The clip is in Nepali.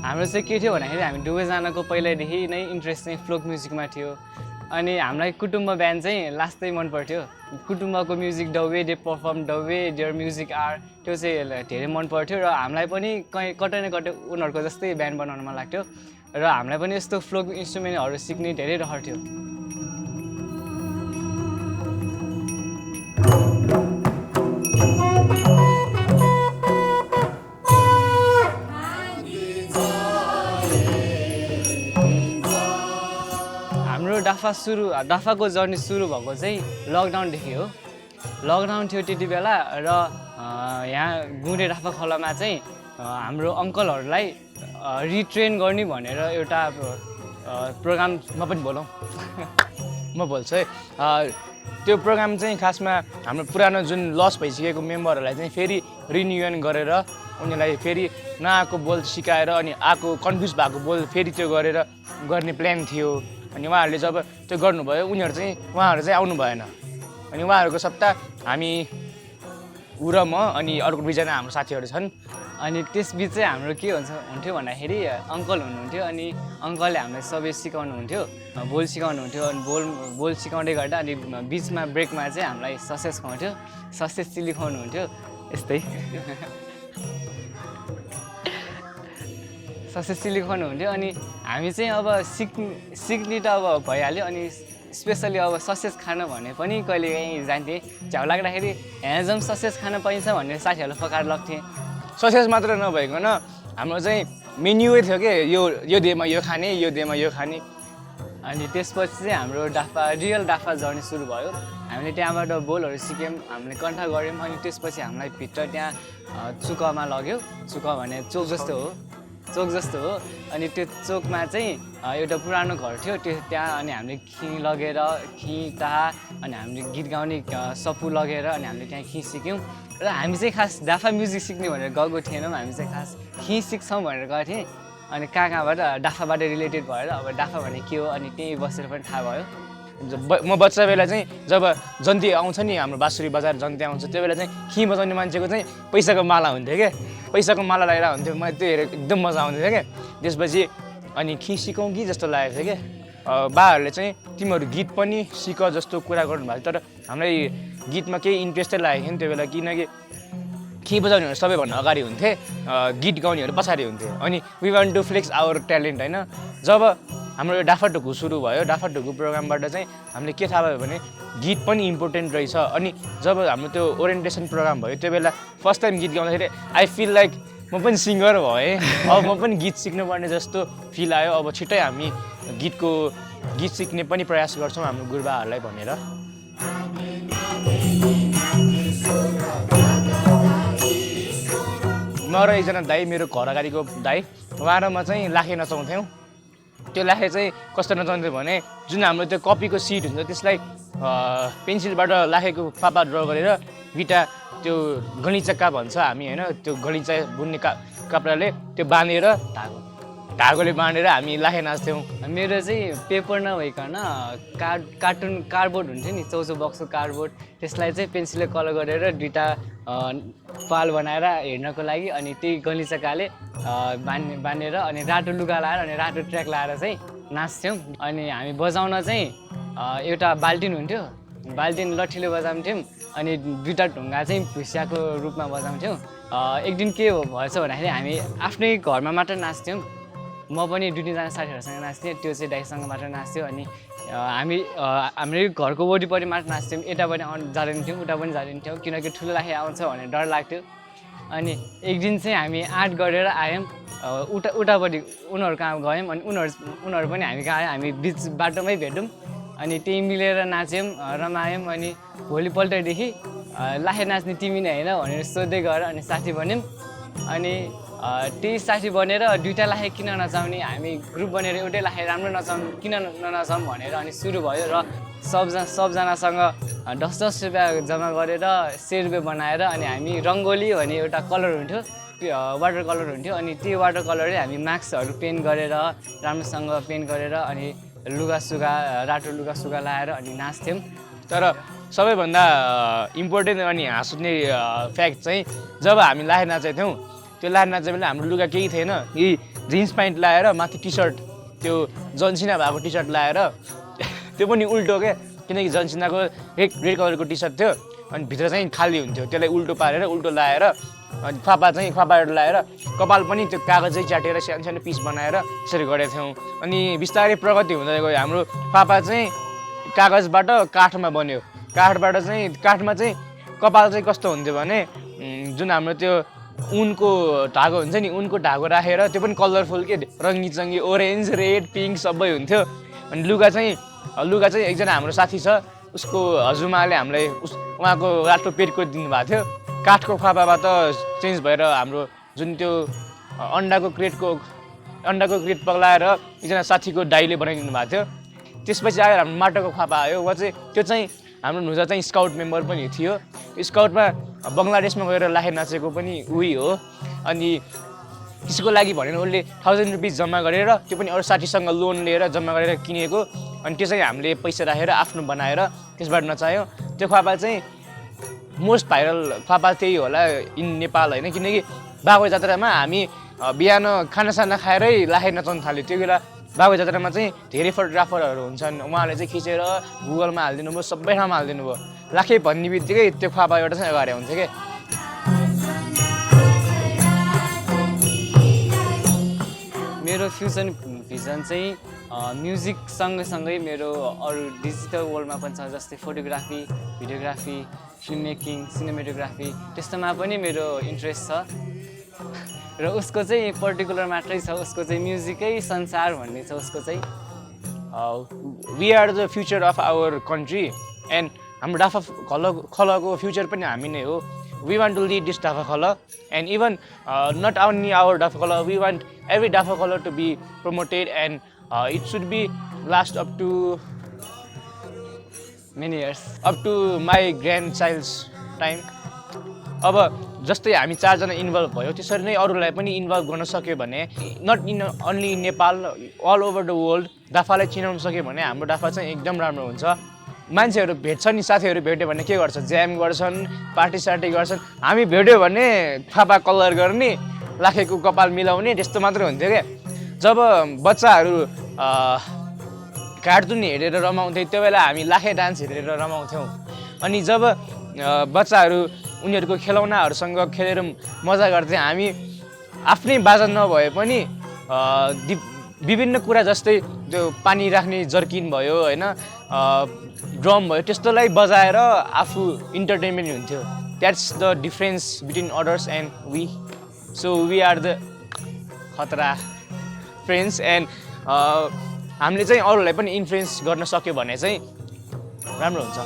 हाम्रो चाहिँ के थियो भन्दाखेरि हामी दुवैजनाको पहिल्यैदेखि नै इन्ट्रेस्ट चाहिँ फ्लोक म्युजिकमा थियो अनि हामीलाई कुटुम्ब ब्यान्ड चाहिँ लास्टै मन पर्थ्यो कुटुम्बको music the way they perform the way their music are त्यो चाहिँ धेरै मन पर्थ्यो र हामीलाई पनि कतै न कतै उनीहरूको जस्तै ब्यान्ड बनाउन मन लाग्थ्यो र हामीलाई पनि यस्तो फ्लोक इन्स्ट्रुमेन्टहरू सिक्ने धेरै रहर थियो डाफाको जर्नी सुरु भएको चाहिँ लकडाउनदेखि हो लकडाउन थियो त्यति बेला र यहाँ गुँडे डाफा खोलामा चाहिँ हाम्रो अङ्कलहरूलाई रिट्रेन गर्ने भनेर एउटा प्रोग्राममा पनि बोलौँ म बोल्छु है त्यो प्रोग्राम चाहिँ खासमा हाम्रो पुरानो जुन लस भइसकेको मेम्बरहरूलाई चाहिँ फेरि रिन्युअन गरेर उनीहरूलाई फेरि नआएको बोल सिकाएर अनि आएको कन्फ्युज भएको बोल फेरि त्यो गरेर गर्ने प्लान थियो अनि उहाँहरूले जब त्यो गर्नुभयो उहाँहरू चाहिँ आउनु भएन अनि उहाँहरूको सट्टा हामी ऊ र म अनि अर्को दुईजना हाम्रो साथीहरू छन् अनि त्यसबिच चाहिँ हाम्रो के हुन्थ्यो भन्दाखेरि अङ्कल हुनुहुन्थ्यो अनि अङ्कलले हामीलाई सबै सिकाउनुहुन्थ्यो बोल सिकाउनुहुन्थ्यो अनि बोल सिकाउँदै गर्दा अनि बिचमा ब्रेकमा चाहिँ हामीलाई ससेज खुवाउँथ्यो ससेज चिल्ली खुवाउनुहुन्थ्यो यस्तै ससेज चिल्ली खुवाउनुहुन्थ्यो अनि हामी चाहिँ अब सिक्ने त अब भइहाल्यो अनि स्पेसली अब ससेज खान भने पनि कहिले काहीँ जान्थेँ झ्याउ लाग्दाखेरि यहाँ जाउँ ससेज खान पाइन्छ भनेर साथीहरूलाई फकाएर लग्थेँ ससेज मात्र नभइकन हाम्रो चाहिँ मेन्युै थियो कि यो डेमा यो खाने यो डेमा यो खाने अनि त्यसपछि चाहिँ हाम्रो रियल डाफा जर्नी सुरु भयो हामीले त्यहाँबाट बोलहरू सिक्यौँ हामीले कण्ठ गऱ्यौँ अनि त्यसपछि हामीलाई भित्र त्यहाँ चुकमा लग्यो चुक भने चोक जस्तो हो अनि त्यो चोकमा चाहिँ एउटा पुरानो घर थियो त्यो त्यहाँ अनि हामीले लगेर टाहा अनि हामीले गीत गाउने सपु लगेर अनि हामीले त्यहाँ सिक्यौँ र हामी चाहिँ खास डाफा म्युजिक सिक्ने भनेर गएको थिएनौँ हामी चाहिँ खास सिक्छौँ भनेर गएको थिएँ अनि कहाँबाट डाफाबाट रिलेटेड भएर अब डाफा भने के हो अनि त्यहीँ बसेर पनि थाहा भयो म बच्चा बेला चाहिँ जब जन्ती आउँछ नि हाम्रो बाँसुरी बजार जन्ती आउँछ त्यो बेला चाहिँ खी बजाउने मान्छेको चाहिँ पैसाको माला हुन्थ्यो क्या पैसाको माला लगाएर हुन्थ्यो मलाई त्यो हेरेर एकदम मजा आउँथ्यो क्या त्यसपछि अनि खी सिकौँ कि जस्तो लागेको थियो क्या बाहरूले चाहिँ तिमीहरू गीत पनि सिक जस्तो कुरा गर्नुभएको थियो तर हामीलाई गीतमा केही इन्ट्रेस्टै लागेको थियो नि त्यो बेला किनकि खी बजाउनेहरू सबैभन्दा अगाडि हुन्थे गीत गाउनेहरू पछाडि हुन्थे अनि we want to flex our talent होइन जब हाम्रो यो डाफा ढुकु सुरु भयो डाफा ढुकु प्रोग्रामबाट चाहिँ हामीले के थाहा भयो भने गीत पनि इम्पोर्टेन्ट रहेछ अनि जब हाम्रो त्यो ओरिएन्टेसन प्रोग्राम भयो त्यो बेला फर्स्ट टाइम गीत गाउँदाखेरि आई फिल लाइक म पनि सिङ्गर भएँ अब म पनि गीत सिक्नुपर्ने जस्तो फिल आयो अब छिट्टै हामी गीत सिक्ने पनि प्रयास गर्छौँ हाम्रो गुरुबाहरूलाई भनेर म र एकजना दाइ मेरो घर अगाडिको दाइ उहाँ र म चाहिँ लाखे नचाउँथ्यौँ त्यो लाखे चाहिँ कस्तो नचाउँथ्यो भने जुन हाम्रो त्यो कपीको सिट हुन्छ त्यसलाई पेन्सिलबाट लाखेको पापा ड्र गरेर बिटा त्यो गणिचक्का भन्छ हामी होइन त्यो गणिचा बुन्ने कपडाले त्यो बाँधेर धागोले बाँधेर हामी लाखे नाच्थ्यौँ मेरो चाहिँ पेपर नभइकन कार्डबोर्ड हुन्थ्यो नि चौचो बक्सको कार्डबोर्ड त्यसलाई चाहिँ पेन्सिलले कलर गरेर दुईवटा पाल बनाएर हेर्नको लागि अनि त्यही गलिचक्काले बाँधेर अनि रातो लुगा लगाएर अनि रातो ट्र्याक लगाएर चाहिँ नाच्थ्यौँ अनि हामी बजाउन चाहिँ एउटा बाल्टिन हुन्थ्यो बाल्टिन लट्ठीले बजाउँथ्यौँ अनि दुईवटा ढुङ्गा चाहिँ भुसियाको रूपमा बजाउँथ्यौँ एक दिन के भएछ भन्दाखेरि हामी आफ्नै घरमा मात्र नाच्थ्यौँ म पनि दुई तिनजना साथीहरूसँग नाच्थेँ त्यो चाहिँ दाइसँग मात्र नाच्थ्यो अनि हाम्रो घरको वरिपरि मात्र नाच्थ्यौँ यता पनि जाँदैनथ्यौँ उता पनि जाँदैनथ्यौँ किनकि ठुलो लाखे आउँछ भनेर डर लाग्थ्यो अनि एक दिन चाहिँ हामी आर्ट गरेर आयौँ उतापट्टि उनीहरू कहाँ गयौँ अनि उनीहरू पनि हामी कहाँ आयौँ हामी बिच बाटोमै भेट्यौँ अनि त्यही मिलेर नाच्यौँ रमायौँ अनि भोलिपल्टदेखि लाखे नाच्ने तिमी नै होइन भनेर सोध्दै गएर अनि साथी बन्यौँ अनि त्यही साथी बनेर दुईवटा लाखे किन नचाउने हामी ग्रुप बनेर एउटै लाखे राम्रो नचाउँ किन नचाउँ भनेर अनि सुरु भयो र सबजनासँग 10-10 रुपियाँ जम्मा गरेर 100 रुपियाँ बनाएर अनि हामी रङ्गोली भन्ने एउटा कलर हुन्थ्यो वाटर कलर हुन्थ्यो अनि त्यो वाटर कलरले हामी मार्क्सहरू पेन्ट गरेर राम्रोसँग पेन्ट गरेर अनि रातो लुगासुगा लाएर अनि नाच्थ्यौँ तर सबैभन्दा इम्पोर्टेन्ट अनि हाँस उठ्ने फ्याक्ट चाहिँ जब हामी लाखे नाचेको थियौँ त्यो लाएर नाच्ने बेला हाम्रो लुगा केही थिएन, यही जिन्स प्यान्ट लाएर माथि टी सर्ट, त्यो जन्सिना भएको टी सर्ट लाएर त्यो पनि उल्टो क्या, किनकि जन्सिनाको रेड कलरको टी सर्ट थियो अनि भित्र चाहिँ खाली हुन्थ्यो, त्यसलाई उल्टो पारेर उल्टो लाएर अनि ख्वापाहरू लाएर कपाल पनि त्यो कागजै च्याटेर सानो सानो पिस बनाएर त्यसरी गरेका थियौँ। अनि बिस्तारै प्रगति हुँदै गयो। हाम्रो ख्वापा चाहिँ कागजबाट काठमा बन्यो। काठमा चाहिँ कपाल चाहिँ कस्तो हुन्थ्यो भने जुन हाम्रो त्यो उनको धागो हुन्छ नि, उनको धागो राखेर त्यो पनि कलरफुल के रङ्गी ओरेन्ज रेड पिङ्क सबै हुन्थ्यो। अनि लुगा चाहिँ एकजना हाम्रो साथी छ, उसको हजुरमाले हामीलाई उहाँको रातो पेटको दिनुभएको थियो। काठको ख्वापाबाट चेन्ज भएर हाम्रो जुन त्यो अन्डाको क्रेट पग्लाएर एकजना साथीको दाइले बनाइदिनु भएको थियो। त्यसपछि आएर हाम्रो माटोको ख्वापा आयो। त्यो चाहिँ हाम्रो नुजा चाहिँ स्काउट मेम्बर पनि थियो। स्काउटमा बङ्गलादेशमा गएर लाखे नाचेको पनि उही हो। अनि त्यसको लागि भनेर उसले 1000 रुपिस जम्मा गरेर, त्यो पनि अरू साथीसँग लोन लिएर जम्मा गरेर किनेको। अनि त्यो चाहिँ हामीले पैसा राखेर आफ्नो बनाएर त्यसबाट नचाह्यो। त्यो ख्वापा चाहिँ मोस्ट भाइरल ख्वापा त्यही होला इन नेपाल होइन, किनकि बागो जात्रामा हामी बिहान खानासाना खाएरै लाखे नचाउनु थाल्यो। त्यो बेला बागो जात्रामा चाहिँ धेरै फोटोग्राफरहरू हुन्छन्, उहाँहरूले चाहिँ खिचेर गुगलमा हालिदिनु भयो, सबै ठाउँमा हालिदिनु भयो। लाखे भन्ने बित्तिकै त्यो ख्वापा एउटा चाहिँ अगाडि हुन्थ्यो क्या। मेरो फ्युचर भिजन चाहिँ म्युजिक सँगसँगै मेरो अरू डिजिटल वर्ल्डमा पनि छ, जस्तै photography, videography, film making, cinematography, त्यस्तोमा पनि मेरो इन्ट्रेस्ट छ। र उसको चाहिँ पर्टिकुलर मात्रै छ, उसको चाहिँ म्युजिकै संसार भन्ने छ उसको चाहिँ। We are the future of our country and हाम्रो डाफा खलको फ्युचर पनि हामी नै हो। We want to lead this Dāphā Khalaḥ, and even not only our Dāphā Khalaḥ, we want every Dāphā Khalaḥ to be promoted, and it should be last up to many years, up to my grandchild's time. अब जस्तै हामी 4 जना इन्भल्भ भयो, त्यसरी नै अरूलाई पनि इन्भल्भ गर्न सक्यो भने not only in Nepal, all over the world डाफालाई चिनाउन सक्यो भने हाम्रो डाफा चाहिँ एकदम राम्रो हुन्छ। मान्छेहरू भेट्छन् नि, साथीहरू भेट्यो भने के गर्छ, ज्याम गर्छन्, पार्टी गर्छन्। हामी भेट्यो भने ख्वापा कलर गर्ने, लाखेको कपाल मिलाउने, त्यस्तो मात्रै हुन्थ्यो क्या। जब बच्चाहरू कार्टुन हेरेर रमाउँथे त्यो बेला हामी लाखे डान्स हेरेर रमाउँथ्यौँ। अनि जब बच्चाहरू उनीहरूको खेलौनाहरूसँग खेलेर मजा गर्थे, हामी आफ्नै बाजा नभए पनि विभिन्न कुरा जस्तै त्यो पानी राख्ने जर्किन भयो होइन, ड्रम भयो, त्यस्तोलाई बजाएर आफू इन्टरटेनमेन्ट हुन्थ्यो। That's the difference between others and we. So we are the खतरा फ्रेन्ड्स। एन्ड हामीले चाहिँ अरूलाई पनि इन्फ्लुएन्स गर्न सक्यो भने चाहिँ राम्रो हुन्छ।